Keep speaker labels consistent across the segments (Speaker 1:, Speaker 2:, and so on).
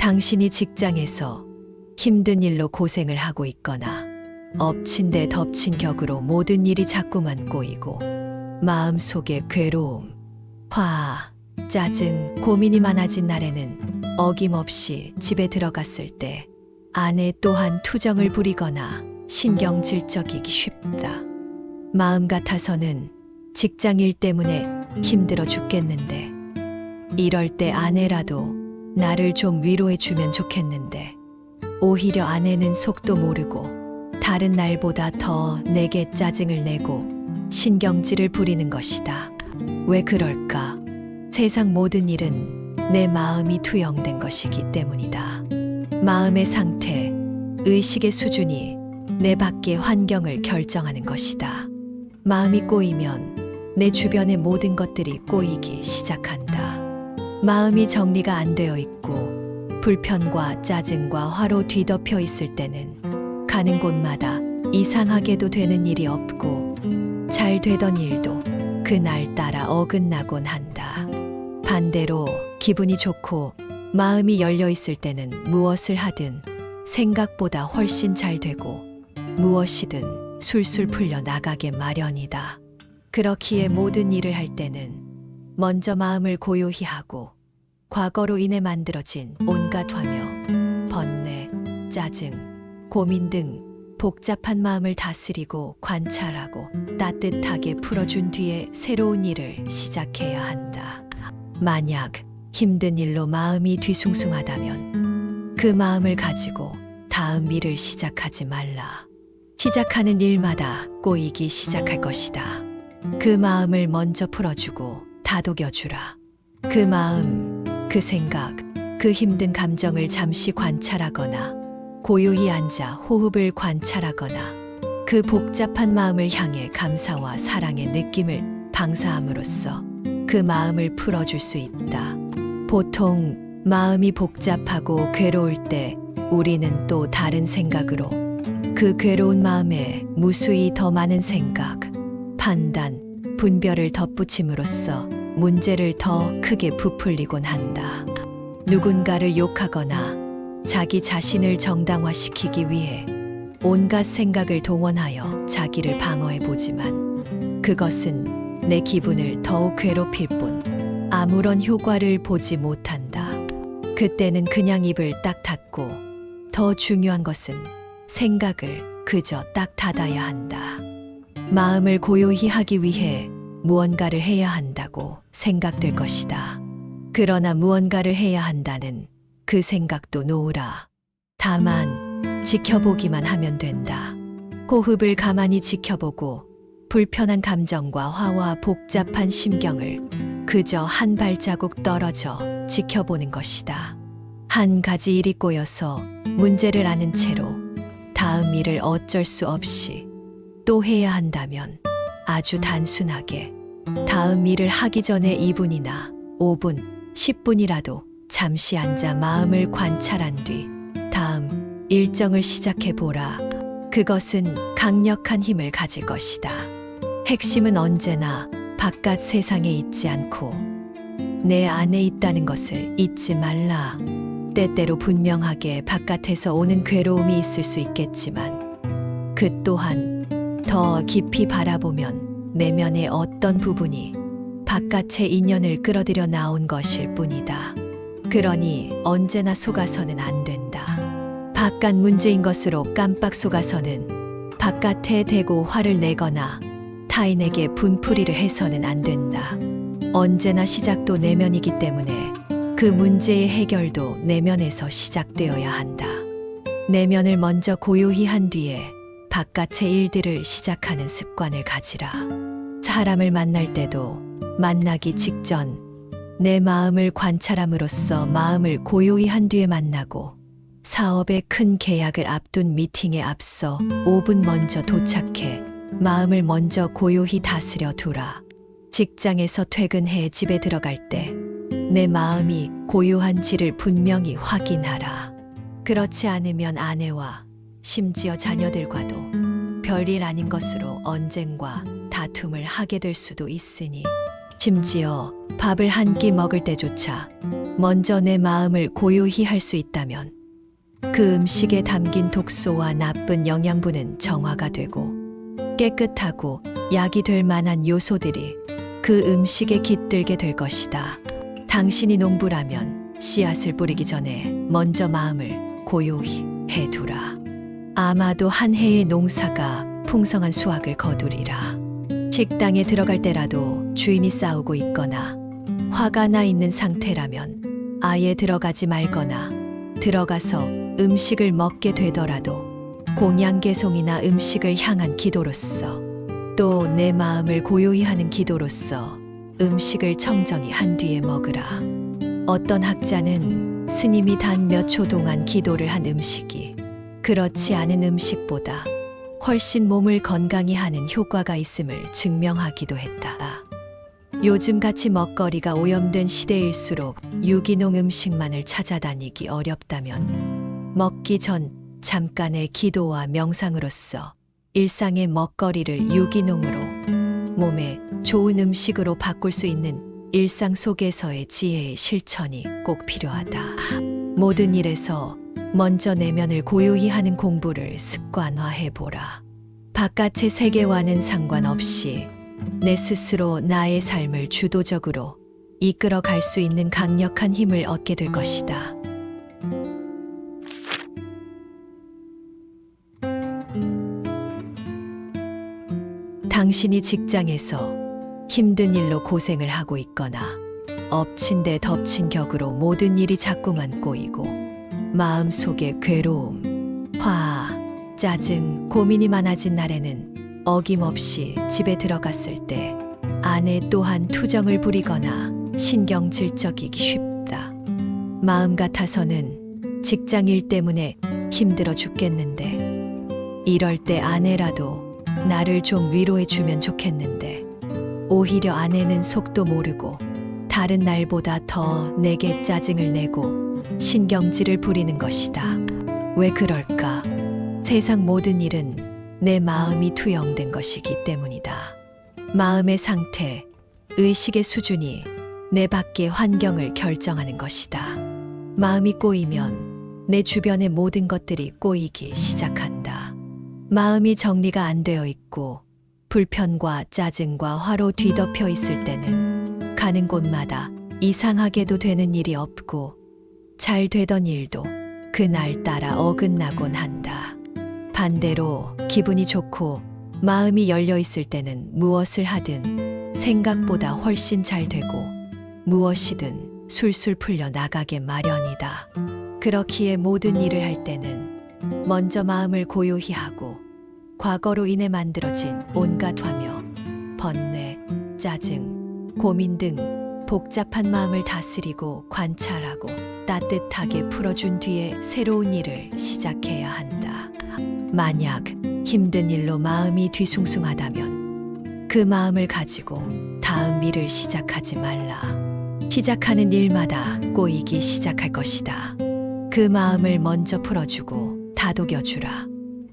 Speaker 1: 당신이 직장에서 힘든 일로 고생을 하고 있거나 엎친 데 덮친 격으로 모든 일이 자꾸만 꼬이고 마음속에 괴로움, 화, 짜증, 고민이 많아진 날에는 어김없이 집에 들어갔을 때 아내 또한 투정을 부리거나 신경질적이기 쉽다. 마음 같아서는 직장 일 때문에 힘들어 죽겠는데 이럴 때 아내라도 나를 좀 위로해 주면 좋겠는데 오히려 아내는 속도 모르고 다른 날보다 더 내게 짜증을 내고 신경질을 부리는 것이다. 왜 그럴까? 세상 모든 일은 내 마음이 투영된 것이기 때문이다. 마음의 상태, 의식의 수준이 내 밖의 환경을 결정하는 것이다. 마음이 꼬이면 내 주변의 모든 것들이 꼬이기 시작한다. 마음이 정리가 안 되어 있고 불편과 짜증과 화로 뒤덮여 있을 때는 가는 곳마다 이상하게도 되는 일이 없고 잘 되던 일도 그날따라 어긋나곤 한다. 반대로 기분이 좋고 마음이 열려 있을 때는 무엇을 하든 생각보다 훨씬 잘 되고 무엇이든 술술 풀려 나가게 마련이다. 그렇기에 모든 일을 할 때는 먼저 마음을 고요히 하고 과거로 인해 만들어진 온갖 화며, 번뇌, 짜증, 고민 등 복잡한 마음을 다스리고 관찰하고 따뜻하게 풀어준 뒤에 새로운 일을 시작해야 한다. 만약 힘든 일로 마음이 뒤숭숭하다면 그 마음을 가지고 다음 일을 시작하지 말라. 시작하는 일마다 꼬이기 시작할 것이다. 그 마음을 먼저 풀어주고 다독여주라. 그 마음, 그 생각, 그 힘든 감정을 잠시 관찰하거나 고요히 앉아 호흡을 관찰하거나 그 복잡한 마음을 향해 감사와 사랑의 느낌을 방사함으로써 그 마음을 풀어줄 수 있다. 보통 마음이 복잡하고 괴로울 때 우리는 또 다른 생각으로 그 괴로운 마음에 무수히 더 많은 생각, 판단, 분별을 덧붙임으로써 문제를 더 크게 부풀리곤 한다. 누군가를 욕하거나 자기 자신을 정당화시키기 위해 온갖 생각을 동원하여 자기를 방어해 보지만 그것은 내 기분을 더욱 괴롭힐 뿐 아무런 효과를 보지 못한다. 그때는 그냥 입을 딱 닫고 더 중요한 것은 생각을 그저 딱 닫아야 한다. 마음을 고요히 하기 위해 무언가를 해야 한다고 생각될 것이다. 그러나 무언가를 해야 한다는 그 생각도 놓으라. 다만 지켜보기만 하면 된다. 호흡을 가만히 지켜보고 불편한 감정과 화와 복잡한 심경을 그저 한 발자국 떨어져 지켜보는 것이다. 한 가지 일이 꼬여서 문제를 아는 채로 다음 일을 어쩔 수 없이 또 해야 한다면 아주 단순하게 다음 일을 하기 전에 2분이나 5분, 10분이라도 잠시 앉아 마음을 관찰한 뒤 다음 일정을 시작해 보라. 그것은 강력한 힘을 가질 것이다. 핵심은 언제나 바깥 세상에 있지 않고 내 안에 있다는 것을 잊지 말라. 때때로 분명하게 바깥에서 오는 괴로움이 있을 수 있겠지만 그 또한 더 깊이 바라보면 내면의 어떤 부분이 바깥의 인연을 끌어들여 나온 것일 뿐이다. 그러니 언제나 속아서는 안 된다. 바깥 문제인 것으로 깜빡 속아서는 바깥에 대고 화를 내거나 타인에게 분풀이를 해서는 안 된다. 언제나 시작도 내면이기 때문에 그 문제의 해결도 내면에서 시작되어야 한다. 내면을 먼저 고요히 한 뒤에 바깥의 일들을 시작하는 습관을 가지라. 사람을 만날 때도 만나기 직전 내 마음을 관찰함으로써 마음을 고요히 한 뒤에 만나고 사업의 큰 계약을 앞둔 미팅에 앞서 5분 먼저 도착해 마음을 먼저 고요히 다스려 두라. 직장에서 퇴근해 집에 들어갈 때 내 마음이 고요한지를 분명히 확인하라. 그렇지 않으면 아내와 심지어 자녀들과도 별일 아닌 것으로 언쟁과 다툼을 하게 될 수도 있으니 심지어 밥을 한 끼 먹을 때조차 먼저 내 마음을 고요히 할 수 있다면 그 음식에 담긴 독소와 나쁜 영양분은 정화가 되고 깨끗하고 약이 될 만한 요소들이 그 음식에 깃들게 될 것이다. 당신이 농부라면 씨앗을 뿌리기 전에 먼저 마음을 고요히 해두라. 아마도 한 해의 농사가 풍성한 수확을 거두리라. 식당에 들어갈 때라도 주인이 싸우고 있거나 화가 나 있는 상태라면 아예 들어가지 말거나 들어가서 음식을 먹게 되더라도 공양개송이나 음식을 향한 기도로서 또 내 마음을 고요히 하는 기도로서 음식을 청정히 한 뒤에 먹으라. 어떤 학자는 스님이 단 몇 초 동안 기도를 한 음식이 그렇지 않은 음식보다 훨씬 몸을 건강히 하는 효과가 있음을 증명하기도 했다. 요즘같이 먹거리가 오염된 시대일수록 유기농 음식만을 찾아다니기 어렵다면 먹기 전 잠깐의 기도와 명상으로써 일상의 먹거리를 유기농으로 몸에 좋은 음식으로 바꿀 수 있는 일상 속에서의 지혜의 실천이 꼭 필요하다. 모든 일에서 먼저 내면을 고요히 하는 공부를 습관화해보라. 바깥의 세계와는 상관없이 내 스스로 나의 삶을 주도적으로 이끌어 갈 수 있는 강력한 힘을 얻게 될 것이다. 당신이 직장에서 힘든 일로 고생을 하고 있거나 엎친 데 덮친 격으로 모든 일이 자꾸만 꼬이고 마음속에 괴로움, 화, 짜증, 고민이 많아진 날에는 어김없이 집에 들어갔을 때 아내 또한 투정을 부리거나 신경질적이기 쉽다. 마음 같아서는 직장 일 때문에 힘들어 죽겠는데 이럴 때 아내라도 나를 좀 위로해주면 좋겠는데 오히려 아내는 속도 모르고 다른 날보다 더 내게 짜증을 내고 신경질을 부리는 것이다. 왜 그럴까? 세상 모든 일은 내 마음이 투영된 것이기 때문이다. 마음의 상태, 의식의 수준이 내 밖의 환경을 결정하는 것이다. 마음이 꼬이면 내 주변의 모든 것들이 꼬이기 시작한다. 마음이 정리가 안 되어 있고 불편과 짜증과 화로 뒤덮여 있을 때는 가는 곳마다 이상하게도 되는 일이 없고 잘 되던 일도 그날따라 어긋나곤 한다. 반대로 기분이 좋고 마음이 열려 있을 때는 무엇을 하든 생각보다 훨씬 잘 되고 무엇이든 술술 풀려 나가게 마련이다. 그렇기에 모든 일을 할 때는 먼저 마음을 고요히 하고 과거로 인해 만들어진 온갖 화며, 번뇌, 짜증, 고민 등 복잡한 마음을 다스리고 관찰하고 따뜻하게 풀어준 뒤에 새로운 일을 시작해야 한다. 만약 힘든 일로 마음이 뒤숭숭하다면 그 마음을 가지고 다음 일을 시작하지 말라. 시작하는 일마다 꼬이기 시작할 것이다. 그 마음을 먼저 풀어주고 다독여주라.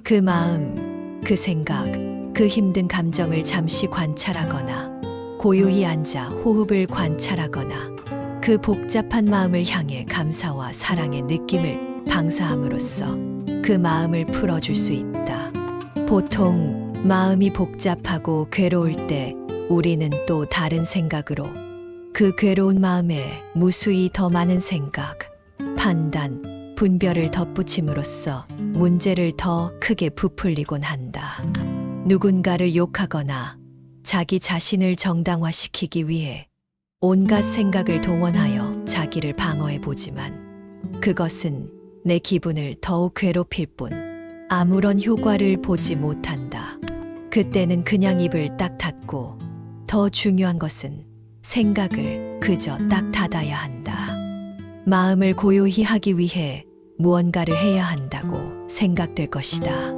Speaker 1: 그 마음, 그 생각, 그 힘든 감정을 잠시 관찰하거나 고요히 앉아 호흡을 관찰하거나 그 복잡한 마음을 향해 감사와 사랑의 느낌을 방사함으로써 그 마음을 풀어줄 수 있다. 보통 마음이 복잡하고 괴로울 때 우리는 또 다른 생각으로 그 괴로운 마음에 무수히 더 많은 생각, 판단, 분별을 덧붙임으로써 문제를 더 크게 부풀리곤 한다. 누군가를 욕하거나 자기 자신을 정당화시키기 위해 온갖 생각을 동원하여 자기를 방어해 보지만 그것은 내 기분을 더욱 괴롭힐 뿐 아무런 효과를 보지 못한다. 그때는 그냥 입을 딱 닫고 더 중요한 것은 생각을 그저 딱 닫아야 한다. 마음을 고요히 하기 위해 무언가를 해야 한다고 생각될 것이다.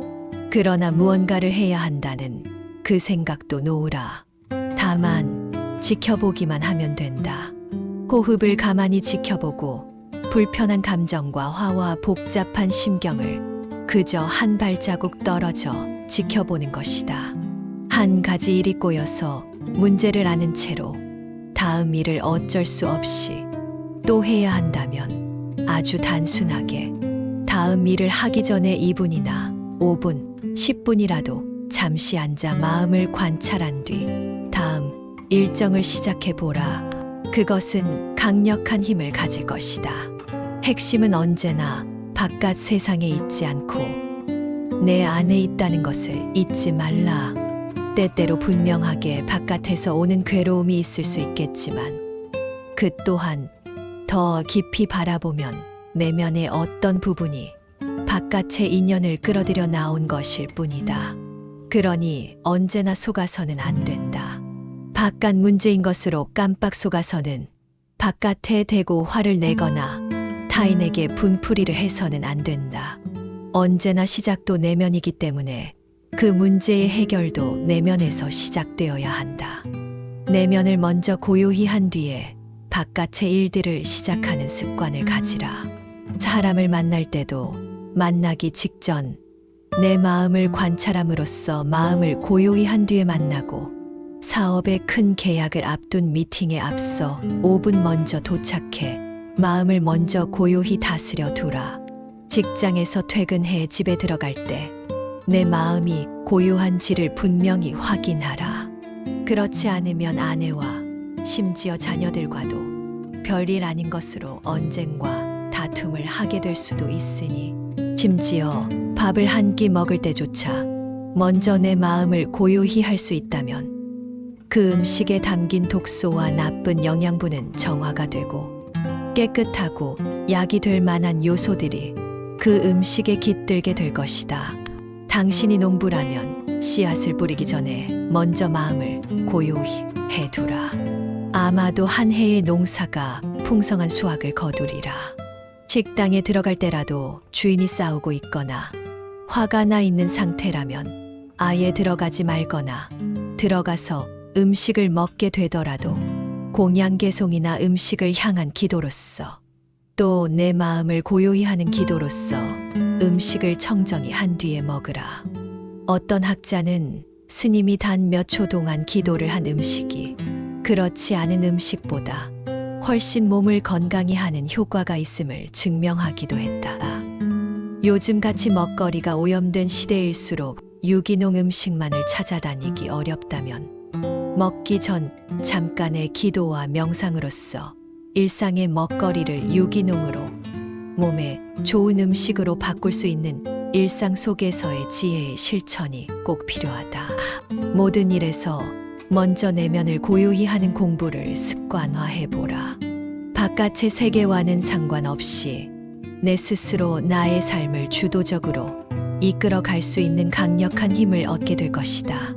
Speaker 1: 그러나 무언가를 해야 한다는 그 생각도 놓으라. 다만 지켜보기만 하면 된다. 호흡을 가만히 지켜보고 불편한 감정과 화와 복잡한 심경을 그저 한 발자국 떨어져 지켜보는 것이다. 한 가지 일이 꼬여서 문제를 아는 채로 다음 일을 어쩔 수 없이 또 해야 한다면 아주 단순하게 다음 일을 하기 전에 2분이나 5분, 10분이라도 잠시 앉아 마음을 관찰한 뒤 다음 일정을 시작해 보라. 그것은 강력한 힘을 가질 것이다. 핵심은 언제나 바깥 세상에 있지 않고 내 안에 있다는 것을 잊지 말라. 때때로 분명하게 바깥에서 오는 괴로움이 있을 수 있겠지만 그 또한 더 깊이 바라보면 내면의 어떤 부분이 바깥의 인연을 끌어들여 나온 것일 뿐이다. 그러니 언제나 속아서는 안 된다. 바깥 문제인 것으로 깜빡 속아서는 바깥에 대고 화를 내거나 타인에게 분풀이를 해서는 안 된다. 언제나 시작도 내면이기 때문에 그 문제의 해결도 내면에서 시작되어야 한다. 내면을 먼저 고요히 한 뒤에 바깥의 일들을 시작하는 습관을 가지라. 사람을 만날 때도 만나기 직전 내 마음을 관찰함으로써 마음을 고요히 한 뒤에 만나고 사업의 큰 계약을 앞둔 미팅에 앞서 5분 먼저 도착해 마음을 먼저 고요히 다스려 두라. 직장에서 퇴근해 집에 들어갈 때 내 마음이 고요한지를 분명히 확인하라. 그렇지 않으면 아내와 심지어 자녀들과도 별일 아닌 것으로 언쟁과 다툼을 하게 될 수도 있으니 심지어 밥을 한 끼 먹을 때조차 먼저 내 마음을 고요히 할 수 있다면 그 음식에 담긴 독소와 나쁜 영양분은 정화가 되고 깨끗하고 약이 될 만한 요소들이 그 음식에 깃들게 될 것이다. 당신이 농부라면 씨앗을 뿌리기 전에 먼저 마음을 고요히 해두라. 아마도 한 해의 농사가 풍성한 수확을 거두리라. 식당에 들어갈 때라도 주인이 싸우고 있거나 화가 나 있는 상태라면 아예 들어가지 말거나 들어가서 음식을 먹게 되더라도 공양개송이나 음식을 향한 기도로서 또 내 마음을 고요히 하는 기도로서 음식을 청정히 한 뒤에 먹으라. 어떤 학자는 스님이 단 몇 초 동안 기도를 한 음식이 그렇지 않은 음식보다 훨씬 몸을 건강히 하는 효과가 있음을 증명하기도 했다. 요즘같이 먹거리가 오염된 시대일수록 유기농 음식만을 찾아다니기 어렵다면 먹기 전 잠깐의 기도와 명상으로써 일상의 먹거리를 유기농으로 몸에 좋은 음식으로 바꿀 수 있는 일상 속에서의 지혜의 실천이 꼭 필요하다. 모든 일에서 먼저 내면을 고요히 하는 공부를 습관화해보라. 바깥의 세계와는 상관없이 내 스스로 나의 삶을 주도적으로 이끌어 갈 수 있는 강력한 힘을 얻게 될 것이다.